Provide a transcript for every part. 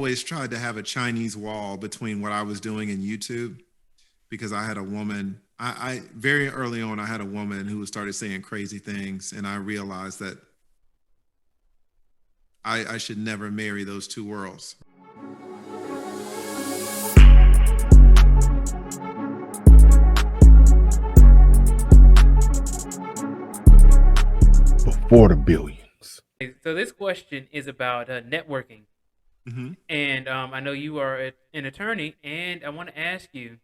Always tried to have a Chinese wall between what I was doing in YouTube because I had a woman. I very early on I had a woman who started saying crazy things, and I realized that I should never marry those two worlds. Before the billions. So this question is about networking, Mm-hmm. and I know you are an attorney, and I want to ask you,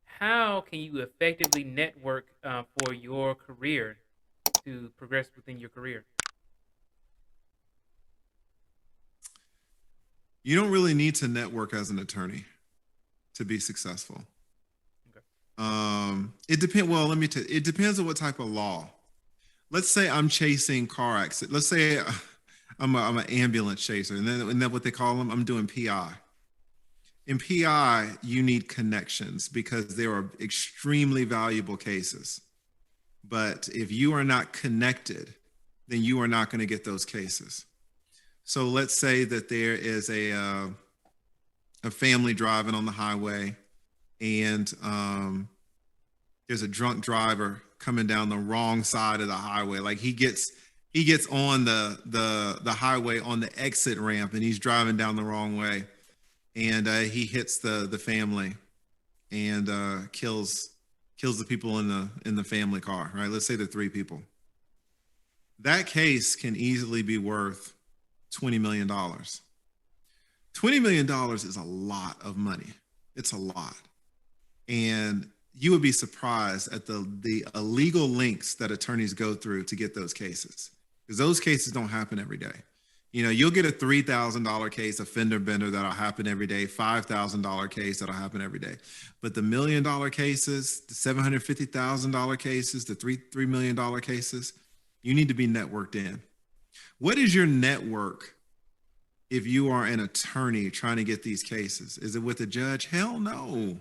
how can you effectively network for your career to progress within your career? You don't really need to network as an attorney to be successful. Okay. It depends. Well, it depends on what type of law. Let's say I'm chasing car accidents. Let's say I'm an ambulance chaser, and then what they call them, I'm doing PI. In PI, you need connections because there are extremely valuable cases. But if you are not connected, then you are not going to get those cases. So let's say that there is a family driving on the highway, and there's a drunk driver coming down the wrong side of the highway. Like he gets on the highway on the exit ramp, and he's driving down the wrong way, and he hits the family and kills the people in the family car. Right? Let's say the three people. That case can easily be worth $20 million. $20 million is a lot of money. It's a lot. And you would be surprised at the illegal links that attorneys go through to get those cases, because those cases don't happen every day. You know, you'll get a $3,000 case, a fender bender, that'll happen every day, $5,000 case that'll happen every day. But the $1 million cases, the $750,000 cases, the $3 million cases, you need to be networked in. What is your network if you are an attorney trying to get these cases? Is it with a judge? Hell no.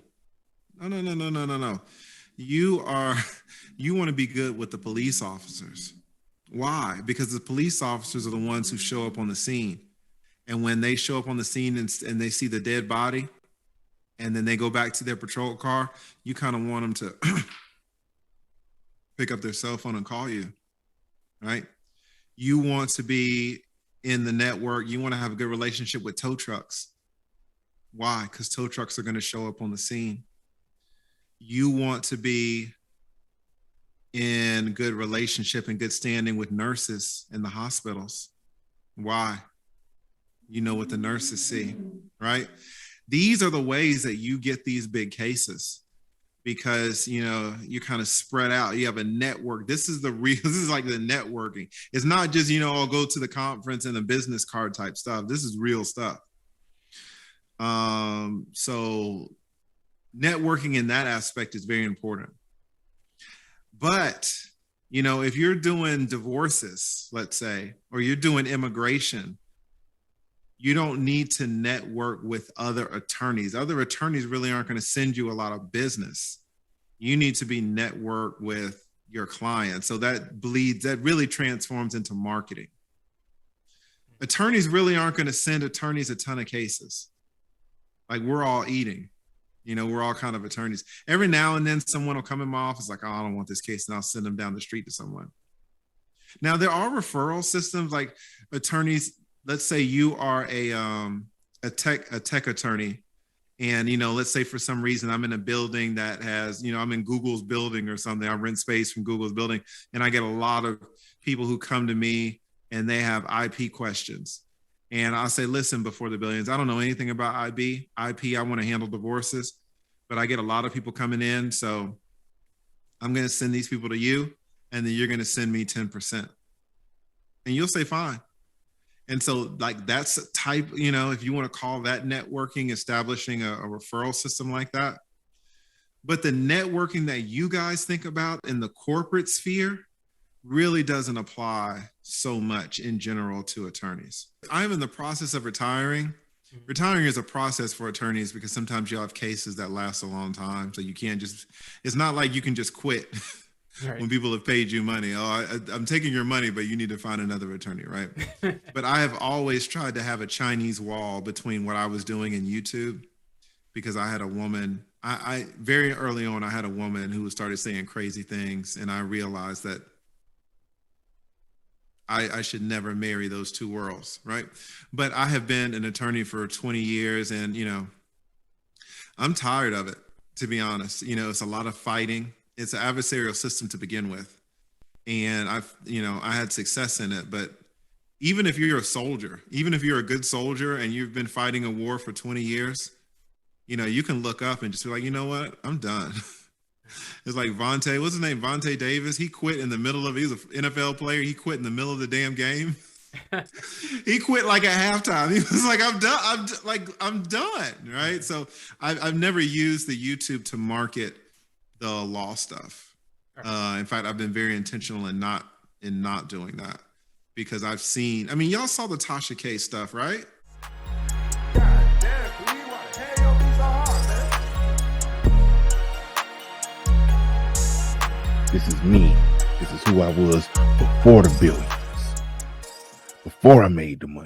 No. You want to be good with the police officers. Why? Because the police officers are the ones who show up on the scene. And when they show up on the scene and they see the dead body, and then they go back to their patrol car, you kind of want them to pick up their cell phone and call you, right? You want to be in the network. You want to have a good relationship with tow trucks. Why? Because tow trucks are going to show up on the scene. You want to be in good relationship and good standing with nurses in the hospitals. Why? You know what the nurses see, right? These are the ways that you get these big cases, because you're kind of spread out. You have a network. This is like the networking. It's not just I'll go to the conference and the business card type stuff. This is real stuff. So networking in that aspect is very important. But if you're doing divorces, let's say, or you're doing immigration, you don't need to network with other attorneys. Other attorneys really aren't going to send you a lot of business. You need to be networked with your clients. So that really transforms into marketing. Attorneys really aren't going to send attorneys a ton of cases. Like, we're all eating. We're all kind of attorneys. Every now and then someone will come in my office like, oh, I don't want this case, and I'll send them down the street to someone. Now, there are referral systems, like attorneys. Let's say you are a tech attorney, and let's say for some reason I'm in a building that has, I'm in Google's building or something. I rent space from Google's building, and I get a lot of people who come to me and they have IP questions. And I'll say, listen, Before the Billions, I don't know anything about IP. I want to handle divorces, but I get a lot of people coming in. So I'm going to send these people to you, and then you're going to send me 10%. And you'll say, fine. And so, like, that's a type, if you want to call that networking, establishing a referral system like that. But the networking that you guys think about in the corporate sphere really doesn't apply so much in general to attorneys. I'm in the process of retiring. Retiring is a process for attorneys because sometimes you'll have cases that last a long time. So you can't it's not like you can just quit. Right. when people have paid you money. I'm taking your money, but you need to find another attorney, right? But I have always tried to have a Chinese wall between what I was doing and YouTube, because I had a woman. I very early on, I had a woman who started saying crazy things, and I realized that I should never marry those two worlds, right? But I have been an attorney for 20 years, and I'm tired of it, to be honest. It's a lot of fighting. It's an adversarial system to begin with, and I had success in it. But even if you're a soldier, even if you're a good soldier and you've been fighting a war for 20 years, you can look up and just be like, you know what, I'm done. It's like Vontae, what's his name? Vontae Davis. He quit in the middle of, he was an NFL player. He quit in the middle of the damn game. He quit like at halftime. He was like, I'm done. I'm done. Right. So I've never used the YouTube to market the law stuff. In fact, I've been very intentional in not doing that, because I've seen, y'all saw the Tasha K stuff, right? This is me. This is who I was before the billions. Before I made the money.